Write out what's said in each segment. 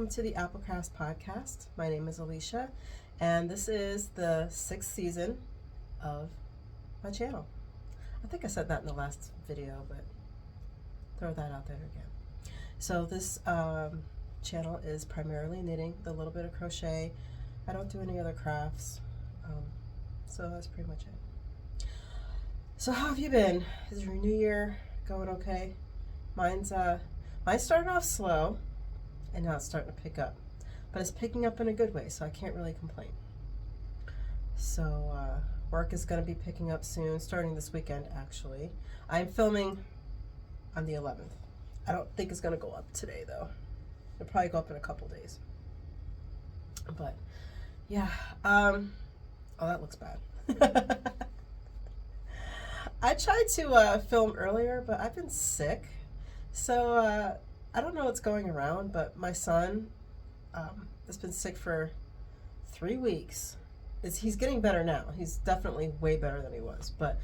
welcome to the Applecrafts podcast. My name is Alicia, and this is the 6th season of my channel. I think I said that in the last video, but throw that out there again. So this channel is primarily knitting, a little bit of crochet. I don't do any other crafts, so that's pretty much it. So how have you been? Is your new year going okay? Mine started off slow, and now it's starting to pick up. But it's picking up in a good way, so I can't really complain. So work is going to be picking up soon, starting this weekend actually. I'm filming on the 11th. I don't think it's going to go up today though. It'll probably go up in a couple days. But yeah, oh, that looks bad. I tried to film earlier, but I've been sick. So I don't know what's going around, but my son has been sick for 3 weeks. He's getting better now. He's definitely way better than he was. But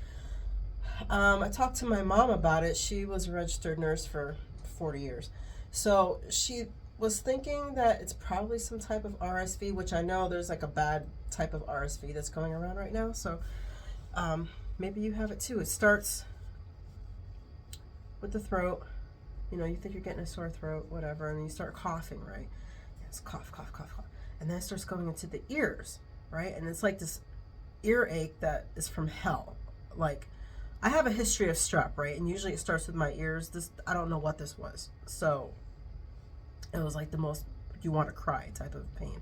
I talked to my mom about it. She was a registered nurse for 40 years. So she was thinking that it's probably some type of RSV, which I know there's like a bad type of RSV that's going around right now. So maybe you have it too. It starts with the throat. You know, you think you're getting a sore throat, whatever, and you start coughing, right? It's cough, cough, cough, cough. And then it starts going into the ears, right? And it's like this earache that is from hell. Like, I have a history of strep, right? And usually it starts with my ears. I don't know what this was. So it was like the most you want to cry type of pain.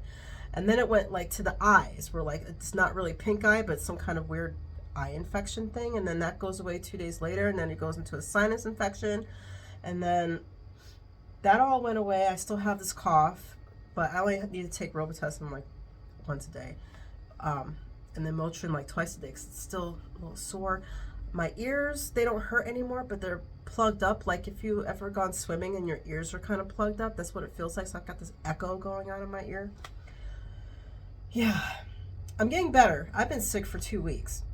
And then it went like to the eyes, where like it's not really pink eye, but some kind of weird eye infection thing. And then that goes away 2 days later, and then it goes into a sinus infection. And then that all went away. I still have this cough, but I only need to take Robitussin like once a day. And then Motrin like twice a day because it's still a little sore. My ears, they don't hurt anymore, but they're plugged up. Like if you ever gone swimming and your ears are kind of plugged up, that's what it feels like. So I've got this echo going on in my ear. Yeah, I'm getting better. I've been sick for 2 weeks.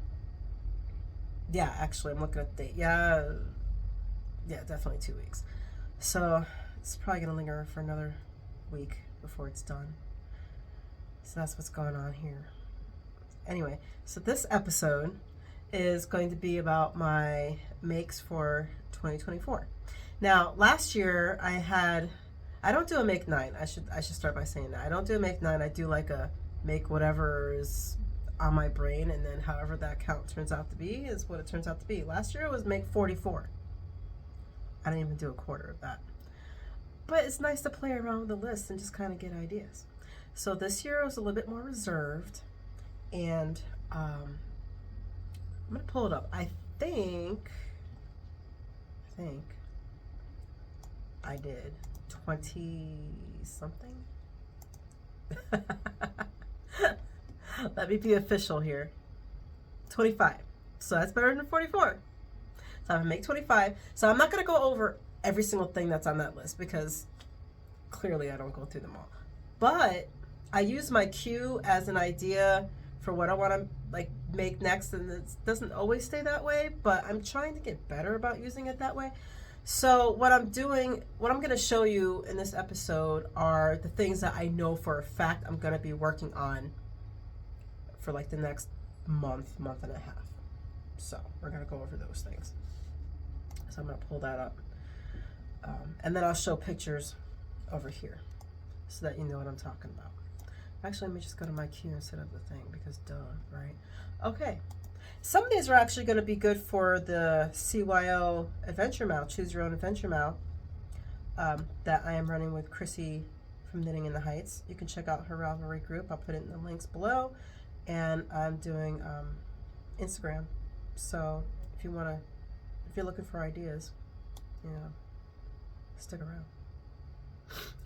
Yeah, actually, I'm looking at the date. Yeah, definitely 2 weeks. So it's probably gonna linger for another week before it's done. So that's what's going on here. Anyway, so this episode is going to be about my makes for 2024. Now, last year I don't do a make 9. I should start by saying that. I don't do a make 9. I do like a make whatever is on my brain, and then however that count turns out to be is what it turns out to be. Last year it was make 44. I didn't even do a quarter of that. But it's nice to play around with the list and just kind of get ideas. So this year I was a little bit more reserved, and I'm going to pull it up. I think I did 20 something. Let me be official here. 25. So that's better than 44. So I'm gonna make 25. So I'm not gonna go over every single thing that's on that list because clearly I don't go through them all. But I use my queue as an idea for what I want to like make next, and it doesn't always stay that way, but I'm trying to get better about using it that way. So what I'm gonna show you in this episode are the things that I know for a fact I'm gonna be working on for like the next month and a half. So we're gonna go over those things. So I'm gonna pull that up, and then I'll show pictures over here so that you know what I'm talking about. Actually, let me just go to my queue instead of the thing because duh, right? Okay, some of these are actually going to be good for the CYO Adventure Mouth, Choose Your Own Adventure Mouth, that I am running with Chrissy from Knitting in the Heights. You can check out her Ravelry group. I'll put it in the links below. And I'm doing Instagram. So if you're looking for ideas, you know, stick around.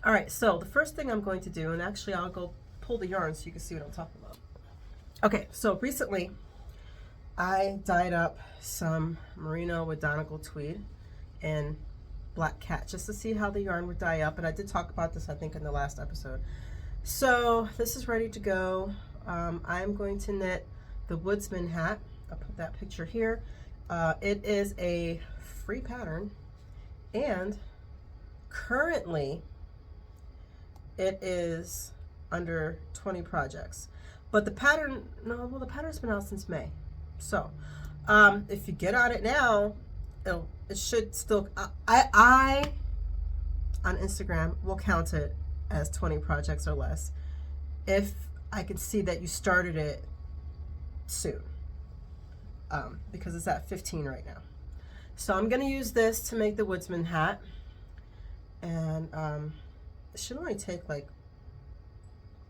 All right, so the first thing I'm going to do, and actually I'll go pull the yarn so you can see what I'm talking about. Okay, so recently I dyed up some merino with Donegal tweed and black cat just to see how the yarn would dye up, and I did talk about this I think in the last episode. So this is ready to go. I'm going to knit the Woodsman hat. I'll put that picture here. It is a free pattern, and currently it is under 20 projects. But the pattern, no, well, the pattern's been out since May. So if you get on it now, it should still, I on Instagram will count it as 20 projects or less if I can see that you started it soon, because it's at 15 right now. So I'm going to use this to make the Woodsman hat, and it should only take like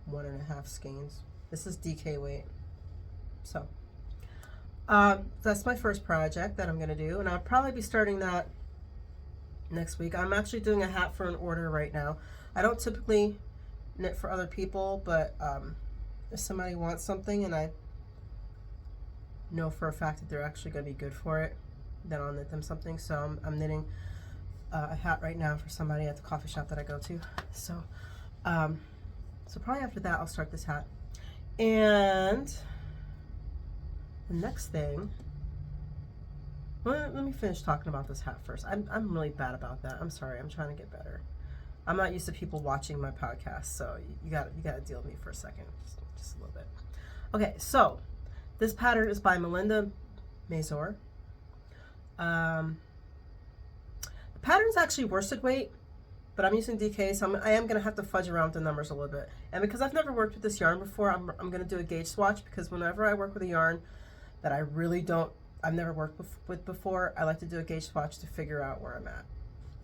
1.5 skeins. This is DK weight. So that's my first project that I'm going to do, and I'll probably be starting that next week. I'm actually doing a hat for an order right now. I don't typically knit for other people, but if somebody wants something and I know for a fact that they're actually going to be good for it, then I'll knit them something. So I'm knitting a hat right now for somebody at the coffee shop that I go to. So so probably after that I'll start this hat. And the next thing, well, let me finish talking about this hat first. I'm really bad about that. I'm sorry. I'm trying to get better. I'm not used to people watching my podcast, so you got to deal with me for a second, just a little bit. Okay, so this pattern is by Melinda Measor. The pattern's actually worsted weight, but I'm using DK, so I am going to have to fudge around the numbers a little bit. And because I've never worked with this yarn before, I'm going to do a gauge swatch, because whenever I work with a yarn that I've never worked with before, I like to do a gauge swatch to figure out where I'm at.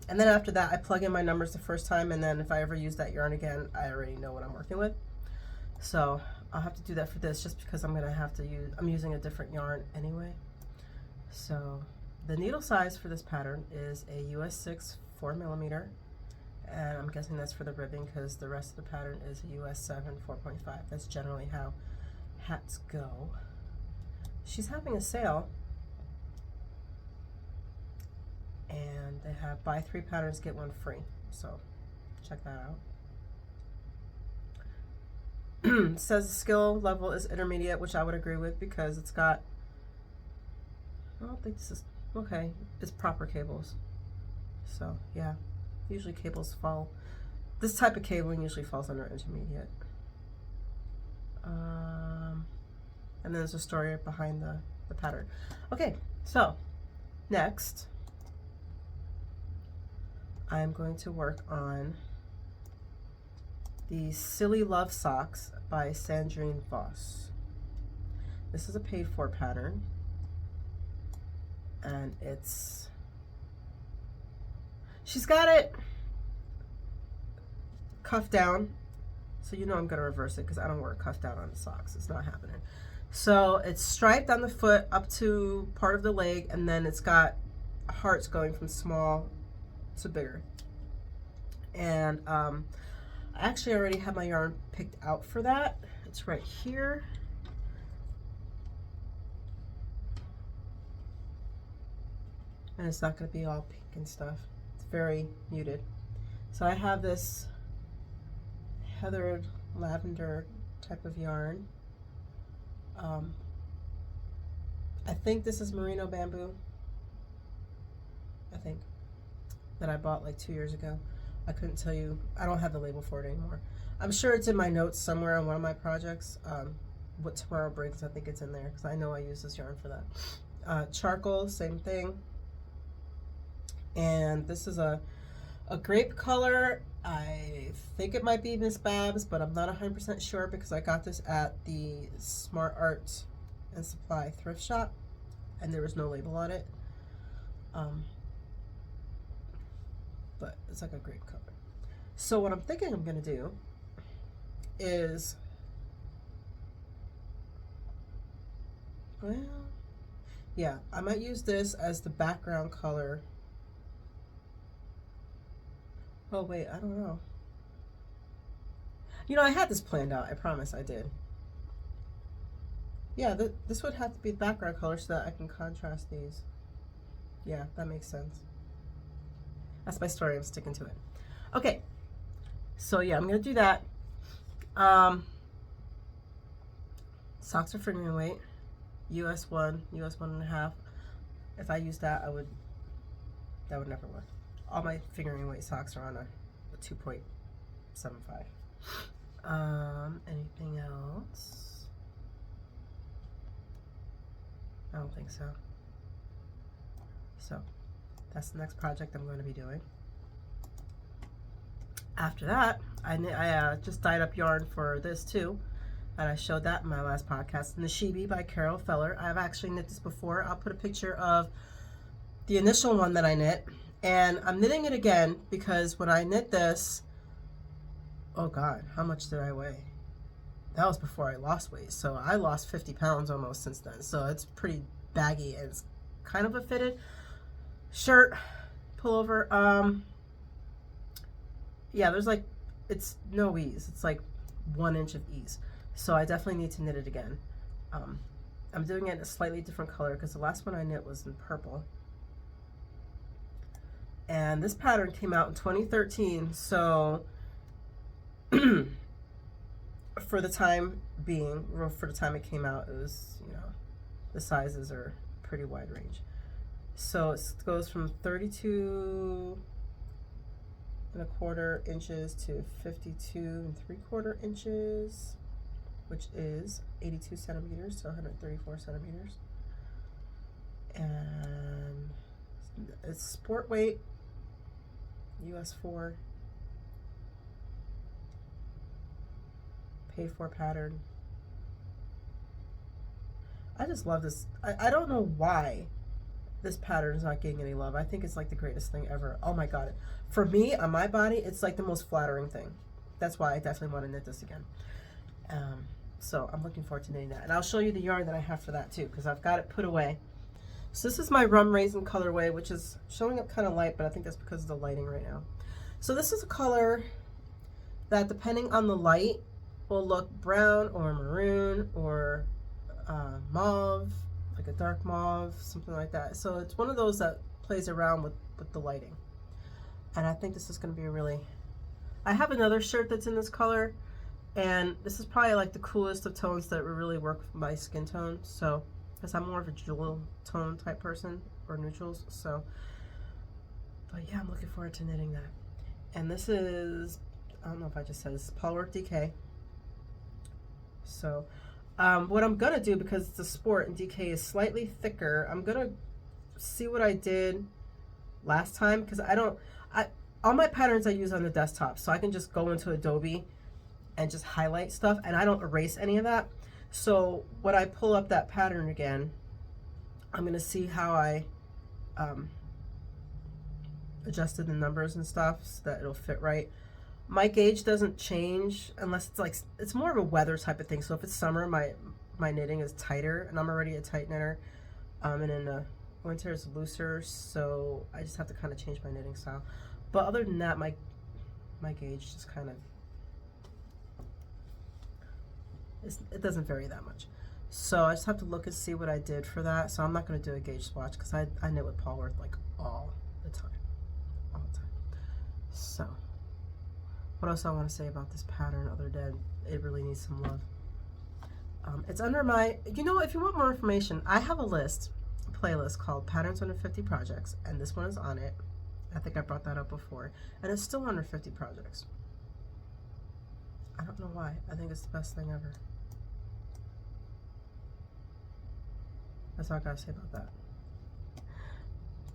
And then after that, I plug in my numbers the first time, and then if I ever use that yarn again, I already know what I'm working with. So I'll have to do that for this, just because I'm using a different yarn anyway. So the needle size for this pattern is a US 6 4mm, and I'm guessing that's for the ribbing, because the rest of the pattern is a US 7 4.5. That's generally how hats go. She's having a sale, and they have buy 3 patterns get 1 free, so check that out. It says the skill level is intermediate, which I would agree with, because it's got, I don't think this is, okay, it's proper cables. So yeah, usually cables fall, this type of cabling usually falls under intermediate. And then there's a story behind the pattern. Okay, so next I'm going to work on the Silly Love Socks by Sandrine Voss. This is a paid for pattern, and she's got it cuffed down, so you know I'm gonna reverse it because I don't wear it cuffed down on the socks. It's not happening. So it's striped on the foot up to part of the leg, and then it's got hearts going from small to bigger. And I actually already have my yarn picked out for that. It's right here. And it's not going to be all pink and stuff. It's very muted. So I have this heathered lavender type of yarn. I think this is merino bamboo. I think that I bought like 2 years ago. I couldn't tell you. I don't have the label for it anymore. I'm sure it's in my notes somewhere on one of my projects. What Tomorrow Brings, I think it's in there because I know I use this yarn for that. Charcoal, same thing. And this is a grape color. I think it might be Miss Babs, but I'm not 100% sure because I got this at the Smart Art and Supply thrift shop, and there was no label on it. But it's like a grape color. So what I'm thinking I'm gonna do is, well, yeah, I might use this as the background color. Oh wait, I don't know. You know, I had this planned out. I promise I did. Yeah, this would have to be the background color so that I can contrast these. Yeah, that makes sense. That's my story. I'm sticking to it. Okay, so yeah, I'm gonna do that. Socks are fingering weight, US 1, US 1.5. If I use that, that would never work. All my fingering weight socks are on a 2.5 7.5. Anything else? I don't think so. So that's the next project I'm going to be doing. After that, I just dyed up yarn for this too, and I showed that in my last podcast. Nishibi by Carol Feller. I've actually knit this before. I'll put a picture of the initial one that I knit, and I'm knitting it again because when I knit this, oh God, how much did I weigh? That was before I lost weight, so I lost 50 pounds almost since then. So it's pretty baggy, and it's kind of a fitted shirt pullover. Yeah, there's like, it's no ease. It's like 1 inch of ease. So I definitely need to knit it again. I'm doing it in a slightly different color because the last one I knit was in purple. And this pattern came out in 2013, so for the time being, for the time it came out, it was, you know, the sizes are pretty wide range. So it goes from 32.25 inches to 52.75 inches, which is 82 centimeters to 134 centimeters. And it's sport weight, US 4, pay for pattern. I just love this. I don't know why this pattern is not getting any love. I think it's like the greatest thing ever. Oh my God. For me, on my body, it's like the most flattering thing. That's why I definitely want to knit this again. So I'm looking forward to knitting that. And I'll show you the yarn that I have for that too, because I've got it put away. So this is my Rum Raisin colorway, which is showing up kind of light, but I think that's because of the lighting right now. So this is a color that, depending on the light, will look brown or maroon or mauve, like a dark mauve, something like that. So it's one of those that plays around with the lighting. And I think this is going to be a really... I have another shirt that's in this color, and this is probably like the coolest of tones that would really work with my skin tone. So, because I'm more of a jewel tone type person, or neutrals. So, but yeah, I'm looking forward to knitting that. And this is, I don't know if I just said, this is Polwork DK. So, what I'm gonna do, because it's a sport and DK is slightly thicker, I'm gonna see what I did last time, because all my patterns I use on the desktop, so I can just go into Adobe and just highlight stuff, and I don't erase any of that. So when I pull up that pattern again, I'm gonna see how I adjusted the numbers and stuff so that it'll fit right. My gauge doesn't change unless it's like, it's more of a weather type of thing. So if it's summer, my knitting is tighter, and I'm already a tight knitter, and in the winter it's looser, so I just have to kind of change my knitting style. But other than that, my gauge just kind of, it doesn't vary that much. So I just have to look and see what I did for that. So I'm not going to do a gauge swatch because I knit with Polwork like all the time. So what else I want to say about this pattern other than it really needs some love? It's under my, you know, if you want more information, I have a playlist called Patterns Under 50 Projects, and this one is on it. I think I brought that up before, and it's still under 50 projects. I don't know why. I think it's the best thing ever. That's all I gotta say about that.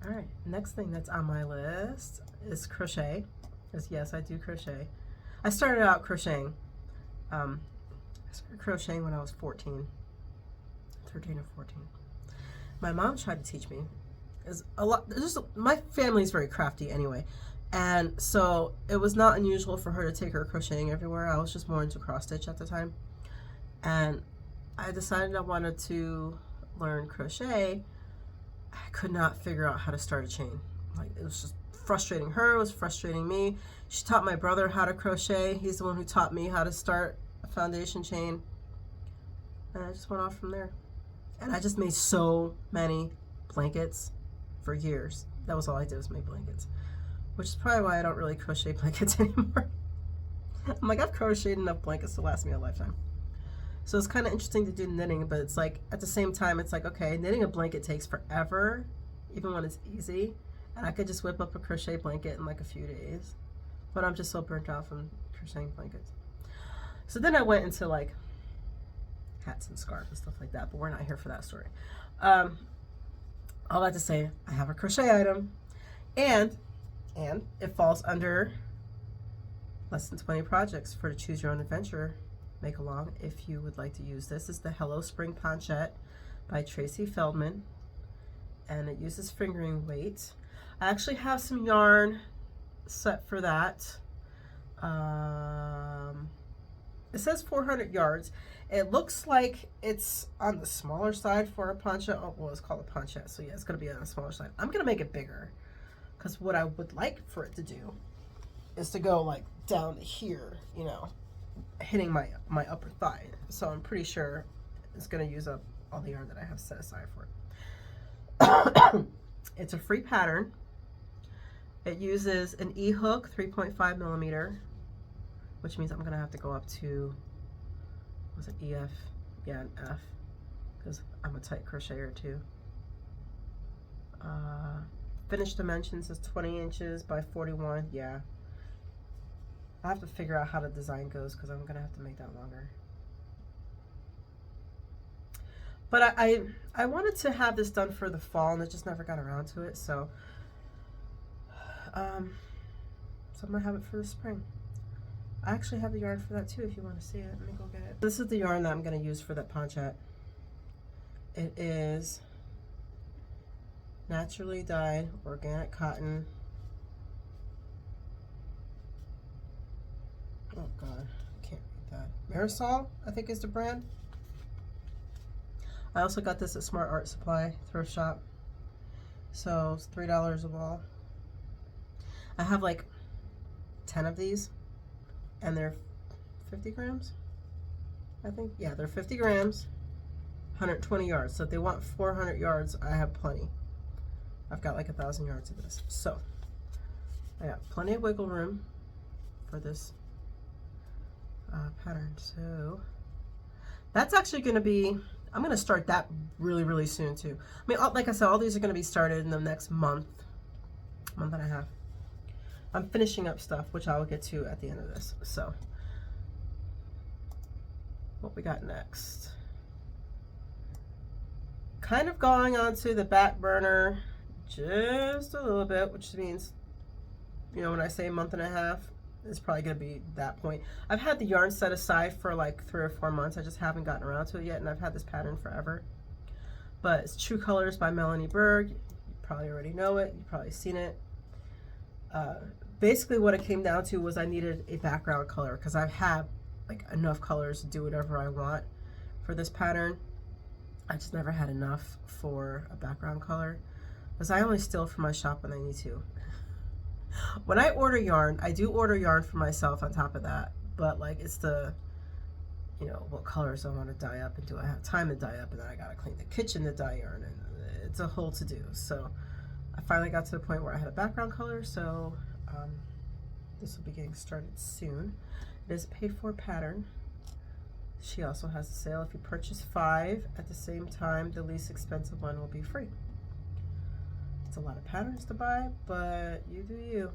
All right, next thing that's on my list is crochet. Because yes, I do crochet. I started out crocheting. I started crocheting when I was 13 or 14. My mom tried to teach me. My family's very crafty anyway, and so it was not unusual for her to take her crocheting everywhere. I was just more into cross stitch at the time, and I decided I wanted to learn crochet. I could not figure out how to start a chain. Like, it was just frustrating her, it was frustrating me. She taught my brother how to crochet. He's the one who taught me how to start a foundation chain, and I just went off from there. And I just made so many blankets for years. That was all I did, was make blankets, which is probably why I don't really crochet blankets anymore. I'm like, I've crocheted enough blankets to last me a lifetime. So it's kind of interesting to do knitting, but it's like, at the same time, it's like, okay, knitting a blanket takes forever, even when it's easy, and I could just whip up a crochet blanket in like a few days. but I'm just so burnt out from crocheting blankets. So then I went into like hats and scarves and stuff like that, but we're not here for that story. All that to say, I have a crochet item, and it falls under less than 20 projects for the Choose Your Own Adventure make along. If you would like to use this, is the Hello Spring Ponchette by Tracy Feldmann, and it uses fingering weight. I actually have some yarn set for that. It says 400 yards. It looks like it's on the smaller side for a ponchette. Oh, well, it's called a ponchette, so yeah, it's going to be on the smaller side. I'm going to make it bigger, because what I would like for it to do is to go like down to here, you know, hitting my upper thigh. So I'm pretty sure it's going to use up all the yarn that I have set aside for it. It's a free pattern. It uses an E-hook, 3.5 millimeter, which means I'm going to have to go up to, was it EF? Yeah, an F, because I'm a tight crocheter too. Finished dimensions is 20 inches by 41. Yeah. I have to figure out how the design goes, because I'm going to have to make that longer. But I wanted to have this done for the fall, and I just never got around to it, so I'm going to have it for the spring. I actually have the yarn for that too, if you want to see it. Let me go get it. This is the yarn that I'm going to use for that ponchette. It is naturally dyed organic cotton. Oh god, I can't read that. Measor, I think is the brand. I also got this at Smart Art Supply thrift shop, so it's $3 a ball. I have like 10 of these, and they're 50 grams, I think. Yeah, they're 50 grams, 120 yards. So if they want 400 yards, I have plenty. I've got like 1,000 yards of this, so I got plenty of wiggle room for this pattern. So that's actually going to be, I'm going to start that really soon too. I mean, like I said, all these are going to be started in the next month and a half. I'm finishing up stuff, which I will get to at the end of this. So what we got next? Kind of going on to the back burner just a little bit, which means, you know, when I say a month and a half, it's probably going to be that point. I've had the yarn set aside for like 3 or 4 months. I just haven't gotten around to it yet, and I've had this pattern forever. But it's True Colors by Melanie Berg. You probably already know it. You've probably seen it. Basically what it came down to was I needed a background color, because I've had like enough colors to do whatever I want for this pattern. I just never had enough for a background color, because I only steal from my shop when I need to. When I order yarn, I do order yarn for myself on top of that, but like it's the, you know, what colors I want to dye up, and do I have time to dye up, and then I gotta clean the kitchen to dye yarn, and it's a whole to-do. So I finally got to the point where I had a background color, so this will be getting started soon. It is a paid-for pattern. She also has a sale. If you purchase 5 at the same time, the least expensive one will be free. It's a lot of patterns to buy, but you do you.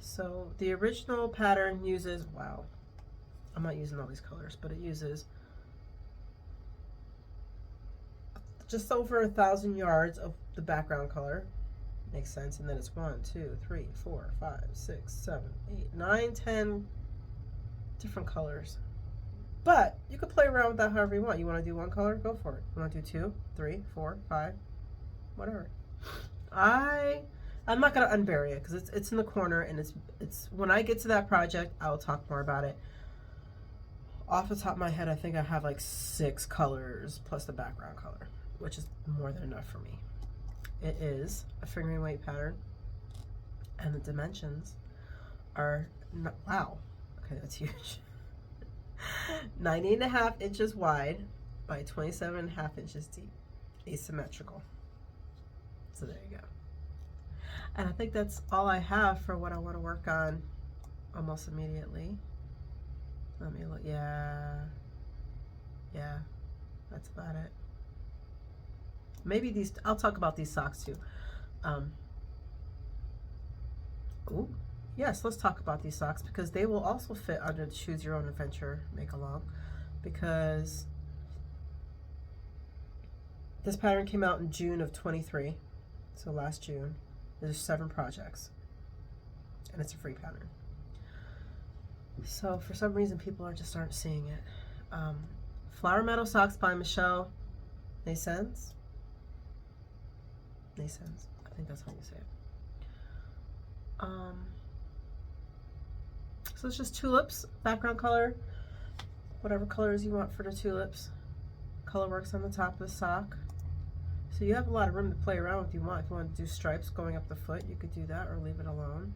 So the original pattern uses, wow, I'm not using all these colors, but it uses just over 1,000 yards of the background color. Makes sense. And then it's 1, 2, 3, 4, 5, 6, 7, 8, 9, 10 different colors. But you could play around with that however you want. You want to do 1 color, go for it. You want to do 2, 3, 4, 5, whatever. I'm not gonna unbury it, because it's in the corner, and it's when I get to that project, I'll talk more about it. Off the top of my head, I think I have like 6 colors plus the background color, which is more than enough for me. It is a fingering weight pattern, and the dimensions are not, wow, okay, that's huge. 90.5 inches wide by 27.5 inches deep, asymmetrical. So there you go. And I think that's all I have for what I want to work on almost immediately. Let me look. Yeah, that's about it. Maybe these, I'll talk about these socks too. Ooh, yes, let's talk about these socks because they will also fit under the Choose Your Own Adventure make along, because this pattern came out in June of 23, so last June. There's 7 projects, and it's a free pattern. So for some reason, people aren't seeing it. Flower Meadow Socks by Michelle Neassens. Neassens, I think that's how you say it. So it's just tulips, background color, whatever colors you want for the tulips. Color works on the top of the sock. So you have a lot of room to play around with if you want. If you want to do stripes going up the foot, you could do that or leave it alone.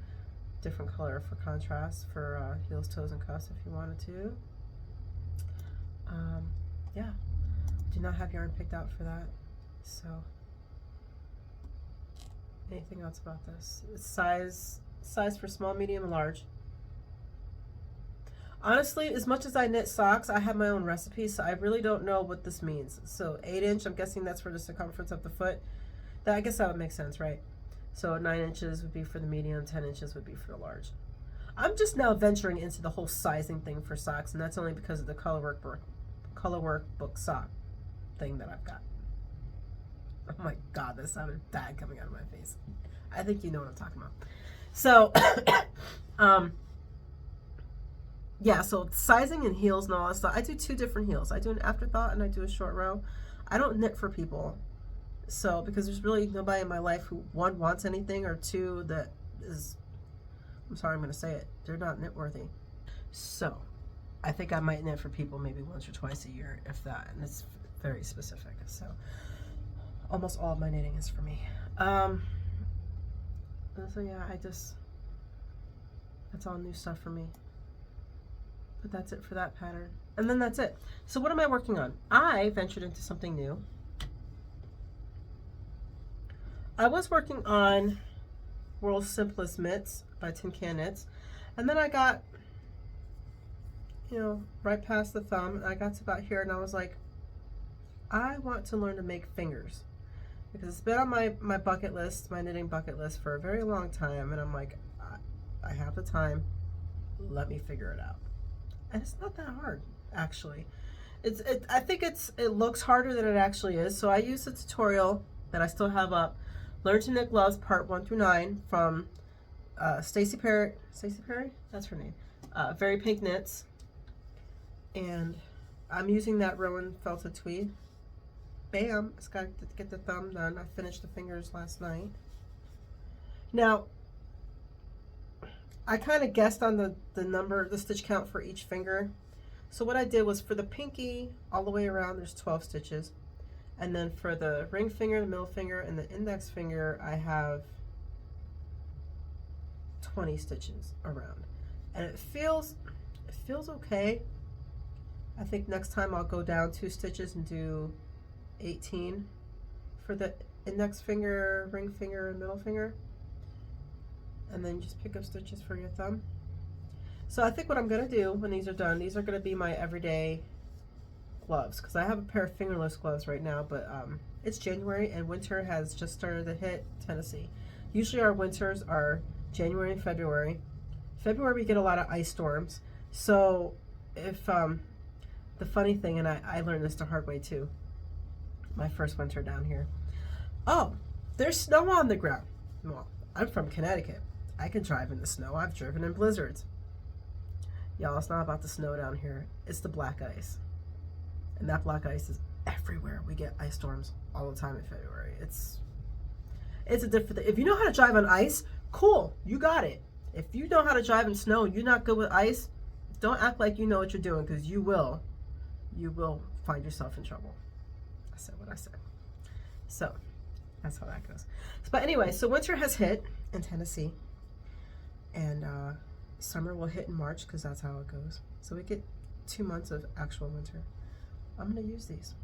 Different color for contrast for heels, toes, and cuffs if you wanted to. Yeah, do not have yarn picked out for that. So anything else about this? It's size for small, medium, and large. Honestly, as much as I knit socks, I have my own recipes, so I really don't know what this means. So 8-inch, I'm guessing that's for the circumference of the foot. I guess that would make sense, right? So 9 inches would be for the medium, 10 inches would be for the large. I'm just now venturing into the whole sizing thing for socks, and that's only because of the color workbook sock thing that I've got. Oh my God, that sounded bad coming out of my face. I think you know what I'm talking about. So, yeah, so sizing and heels and all that stuff. I do 2 different heels. I do an afterthought and I do a short row. I don't knit for people. So, because there's really nobody in my life who, 1, wants anything, or 2, that is, I'm sorry, I'm going to say it, they're not knit worthy. So, I think I might knit for people maybe once or twice a year, if that, and it's very specific. So, almost all of my knitting is for me. So yeah, that's all new stuff for me. But that's it for that pattern. And then that's it. So what am I working on? I ventured into something new. I was working on World's Simplest Mitts by Tin Can Knits. And then I got, right past the thumb. And I got to about here and I was like, I want to learn to make fingers. Because it's been on my bucket list, my knitting bucket list for a very long time. And I'm like, I have the time. Let me figure it out. And it's not that hard, actually. I think it looks harder than it actually is. So I used a tutorial that I still have up, Learn to Knit Gloves Part 1 through 9 from Stacy Perry, that's her name, Very Pink Knits. And I'm using that Rowan Felted Tweed. Bam, it's got to get the thumb done. I finished the fingers last night. Now, I kind of guessed on the stitch count for each finger. So what I did was for the pinky all the way around, there's 12 stitches. And then for the ring finger, the middle finger, and the index finger, I have 20 stitches around. And it feels okay. I think next time I'll go down 2 stitches and do 18 for the index finger, ring finger, and middle finger. And then just pick up stitches for your thumb. So I think what I'm going to do when these are done, these are going to be my everyday gloves, because I have a pair of fingerless gloves right now, but it's January and winter has just started to hit Tennessee. Usually our winters are January and February. February we get a lot of ice storms. So if the funny thing, and I learned this the hard way too, my first winter down here. Oh, there's snow on the ground. Well, I'm from Connecticut. I can drive in the snow. I've driven in blizzards. Y'all, it's not about the snow down here. It's the black ice. And that black ice is everywhere. We get ice storms all the time in February. It's a different thing. If you know how to drive on ice, cool, you got it. If you know how to drive in snow and you're not good with ice, don't act like you know what you're doing, because you will find yourself in trouble. I said what I said. So that's how that goes. But anyway, so winter has hit in Tennessee, and summer will hit in March, because that's how it goes. So we get 2 months of actual winter. I'm going to use these.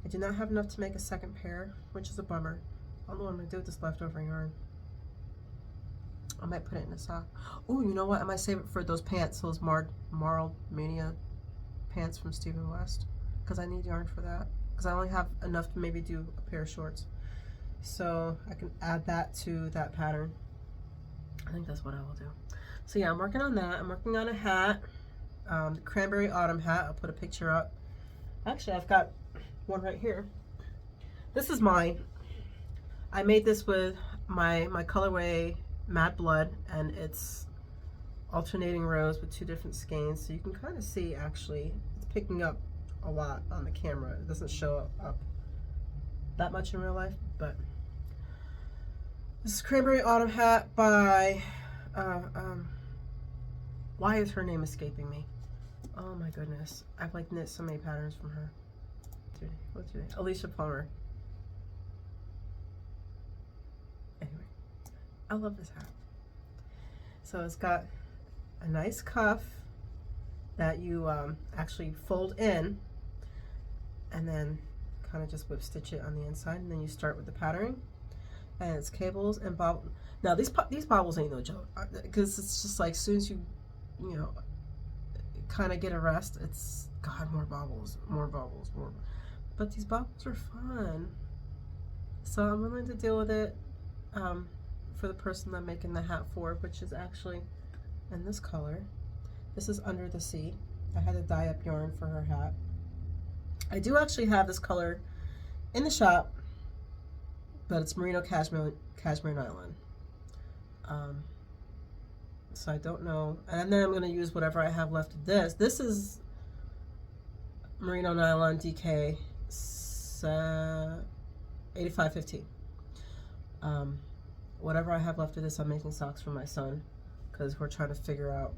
I do not have enough to make a second pair, which is a bummer. I don't know what I'm going to do with this leftover yarn. I might put it in a sock. Oh, you know what? I might save it for those pants, those Marl Mania pants from Stephen West, because I need yarn for that. Because I only have enough to maybe do a pair of shorts. So I can add that to that pattern. I think that's what I will do. So yeah, I'm working on that. I'm working on a hat, the cranberry autumn hat. I'll put a picture up. Actually, I've got one right here. This is mine. I made this with my colorway Mad Blood, and it's alternating rows with 2 different skeins. So you can kind of see, actually, it's picking up a lot on the camera. It doesn't show up that much in real life, but this is Cranberry Autumn hat by, why is her name escaping me? Oh my goodness. I've like knit so many patterns from her. What's her name? Alicia Plummer. Anyway, I love this hat. So it's got a nice cuff that you actually fold in and then kind of just whip stitch it on the inside, and then you start with the patterning, and it's cables and bobble. Now these bobbles ain't no joke, because it's just like, as soon as you know, kind of get a rest, it's God, more bobbles, more. But these bobbles are fun, so I'm willing to deal with it for the person I'm making the hat for, which is actually in this color. This is Under the Sea. I had to dye up yarn for her hat. I do actually have this color in the shop, but it's merino cashmere nylon. So I don't know. And then I'm going to use whatever I have left of this. This is merino nylon DK 8515. Whatever I have left of this, I'm making socks for my son, because we're trying to figure out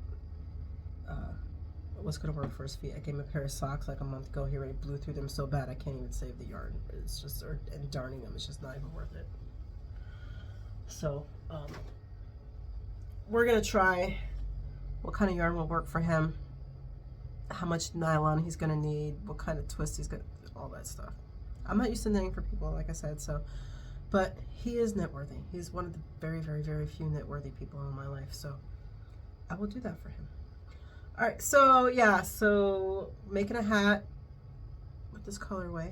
what's going to work for his feet. I gave him a pair of socks like a month ago. He already blew through them so bad I can't even save the yarn. It's just, and darning them, it's just not even worth it. So we're going to try what kind of yarn will work for him, how much nylon he's going to need, what kind of twist he's going to, all that stuff. I'm not used to knitting for people, like I said, so, but he is knit-worthy. He's one of the very, very, very few knit-worthy people in my life, so I will do that for him. All right, so yeah, so making a hat with this colorway.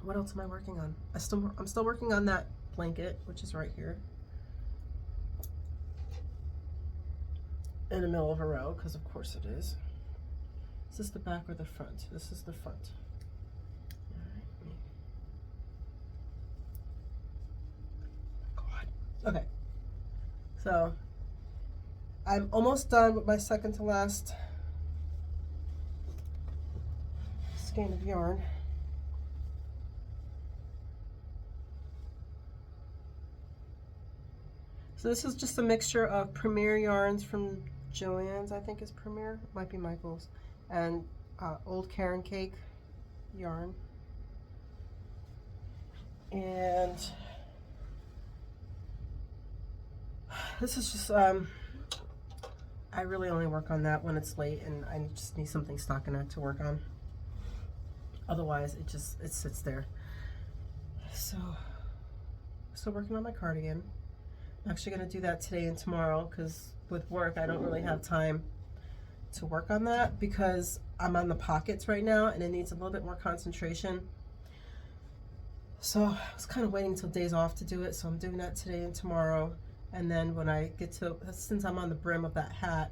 What else am I working on? I'm still working on that blanket, which is right here in the middle of a row, because of course it is. Is this the back or the front? This is the front. All right. God. Okay. So I'm almost done with my second to last skein of yarn. So this is just a mixture of Premier yarns from Joann's, I think is Premier, might be Michael's, and Old Karen Cake yarn. And this is just, I really only work on that when it's late and I just need something stockinette to work on. Otherwise, it sits there. So, still working on my cardigan. I'm actually going to do that today and tomorrow, because with work I don't really have time to work on that, because I'm on the pockets right now and it needs a little bit more concentration. So I was kind of waiting until days off to do it, so I'm doing that today and tomorrow. And then when I get to, since I'm on the brim of that hat,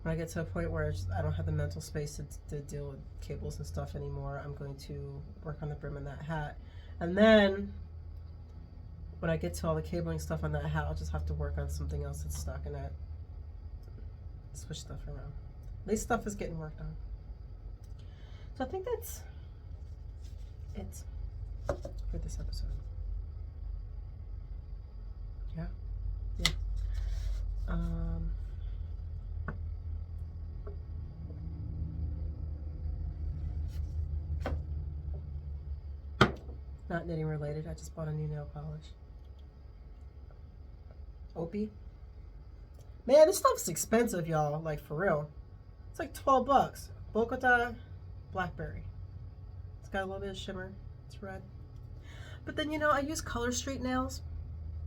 when I get to a point where I don't have the mental space to deal with cables and stuff anymore, I'm going to work on the brim of that hat. And then when I get to all the cabling stuff on that hat, I'll just have to work on something else that's stockinette. Switch stuff around. At least stuff is getting worked on. So I think that's it for this episode. Yeah? Yeah. Not knitting related, I just bought a new nail polish. Opie. Man, this stuff's expensive, y'all. Like, for real. It's like 12 bucks. Bogota Blackberry. It's got a little bit of shimmer. It's red. But then, you know, I use Color Street nails.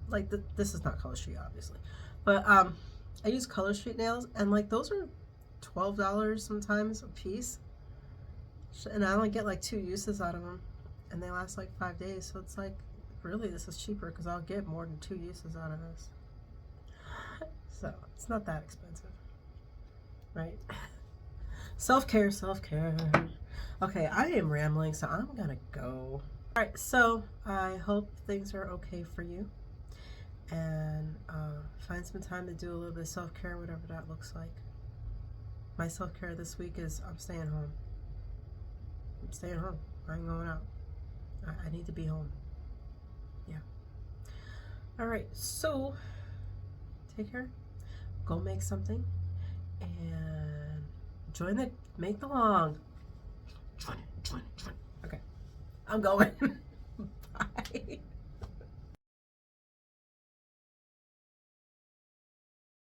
Like, this is not Color Street, obviously. But I use Color Street nails, and like, those are $12 sometimes a piece. And I only get like 2 uses out of them. And they last like 5 days. So it's like, really, this is cheaper, because I'll get more than 2 uses out of this. So it's not that expensive, right? Self-care, self-care. Okay, I am rambling, so I'm gonna go. All right, so I hope things are okay for you, and find some time to do a little bit of self-care, whatever that looks like. My self-care this week is I'm staying home. I'm staying home. I ain't going out. I need to be home. Yeah. All right, so take care. Go make something and make the long. Okay, I'm going. Bye.